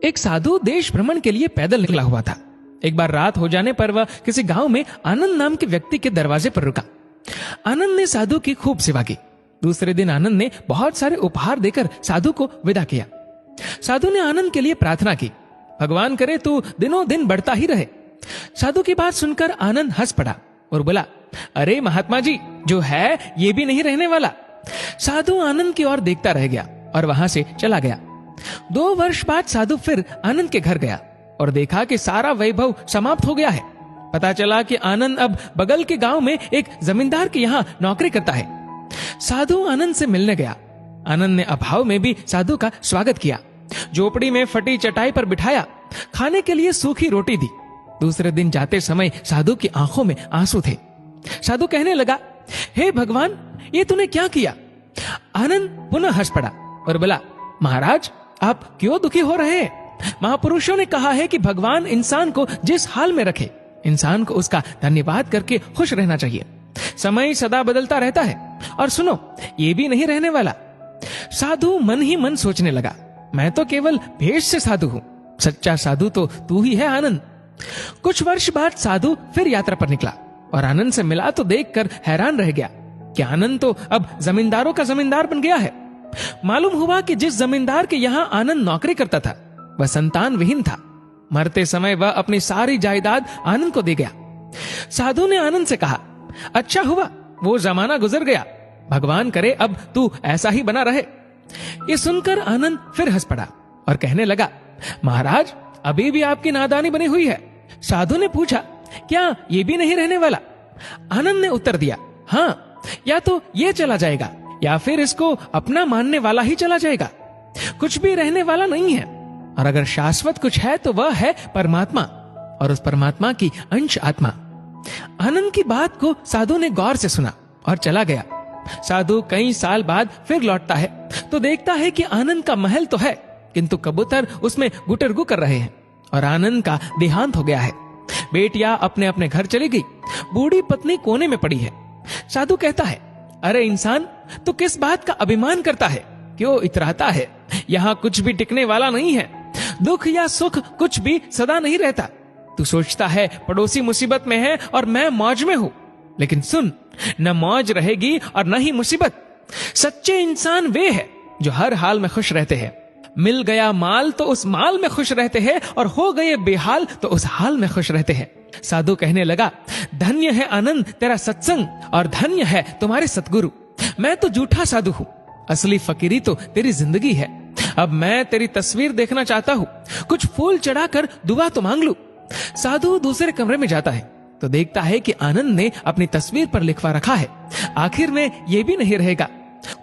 एक साधु देश भ्रमण के लिए पैदल निकला हुआ था। एक बार रात हो जाने पर वह किसी गांव में आनंद नाम के व्यक्ति के दरवाजे पर रुका। आनंद ने साधु की खूब सेवा की। दूसरे दिन आनंद ने बहुत सारे उपहार देकर साधु को विदा किया। साधु ने आनंद के लिए प्रार्थना की, भगवान करे तू दिनों दिन बढ़ता ही रहे। साधु की बात सुनकर आनंद हंस पड़ा और बोला, अरे महात्मा जी, जो है ये भी नहीं रहने वाला। साधु आनंद की ओर देखता रह गया और वहां से चला गया। 2 वर्ष बाद साधु फिर आनंद के घर गया और देखा कि सारा वैभव समाप्त हो गया है। पता चला कि आनंद अब बगल के गांव में एक जमींदार के यहाँ नौकरी करता है। साधु आनंद से मिलने गया। आनंद ने अभाव में भी साधु का स्वागत किया, झोपड़ी में फटी चटाई पर बिठाया, खाने के लिए सूखी रोटी दी। दूसरे दिन जाते समय साधु की आंखों में आंसू थे। साधु कहने लगा, हे भगवान, ये तूने क्या किया? आनंद पुनः हंस पड़ा और बोला, महाराज, आप क्यों दुखी हो रहे हैं? महापुरुषों ने कहा है कि भगवान इंसान को जिस हाल में रखे, इंसान को उसका धन्यवाद करके खुश रहना चाहिए। समय सदा बदलता रहता है और सुनो, ये भी नहीं रहने वाला। साधु मन ही मन सोचने लगा, मैं तो केवल भेष से साधु हूं, सच्चा साधु तो तू ही है आनंद। कुछ वर्ष बाद साधु फिर यात्रा पर निकला और आनंद से मिला तो देखकर हैरान रह गया कि आनंद तो अब जमींदारों का जमींदार बन गया है। मालूम हुआ कि जिस जमींदार के यहाँ आनंद नौकरी करता था वह संतान विहीन था। मरते समय वह अपनी सारी जायदाद आनंद को दे गया। साधु ने आनंद से कहा, अच्छा हुआ वो जमाना गुजर गया, भगवान करे अब तू ऐसा ही बना रहे। ये सुनकर आनंद फिर हंस पड़ा और कहने लगा, महाराज, अभी भी आपकी नादानी बनी हुई है। साधु ने पूछा, क्या ये भी नहीं रहने वाला? आनंद ने उत्तर दिया, हाँ, या तो ये चला जाएगा या फिर इसको अपना मानने वाला ही चला जाएगा। कुछ भी रहने वाला नहीं है, और अगर शाश्वत कुछ है तो वह है परमात्मा, और उस परमात्मा की अंश आत्मा। आनंद की बात को साधु ने गौर से सुना और चला गया। साधु कई साल बाद फिर लौटता है तो देखता है कि आनंद का महल तो है, किंतु कबूतर उसमें गुटरगु कर रहे हैं और आनंद का देहांत हो गया है। बेटियां अपने अपने घर चली गई, बूढ़ी पत्नी कोने में पड़ी है। साधु कहता है, अरे इंसान, तू किस बात का अभिमान करता है? क्यों इतराता है? यहाँ कुछ भी टिकने वाला नहीं है। दुख या सुख कुछ भी सदा नहीं रहता। तू सोचता है पड़ोसी मुसीबत में है और मैं मौज में हूँ, लेकिन सुन, न मौज रहेगी और न ही मुसीबत। सच्चे इंसान वे हैं जो हर हाल में खुश रहते हैं। मिल गया माल तो उस माल में खुश रहते हैं, और हो गए बेहाल तो उस हाल में खुश रहते हैं। साधु कहने लगा, धन्य है आनंद तेरा सत्संग, और धन्य है तुम्हारे सतगुरु। मैं तो झूठा साधु हूँ, असली फकीरी तो तेरी जिंदगी है। अब मैं तेरी तस्वीर देखना चाहता हूँ, कुछ फूल चढ़ाकर दुआ तो मांग लूं। साधु दूसरे कमरे में जाता है तो देखता है कि आनंद ने अपनी तस्वीर पर लिखवा रखा है, आखिर में ये भी नहीं रहेगा।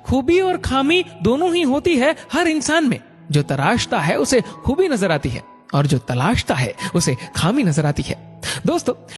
खूबी और खामी दोनों ही होती है हर इंसान में। जो तराशता है उसे खूबी नजर आती है, और जो तलाशता है उसे खामी नजर आती है। दोस्तों,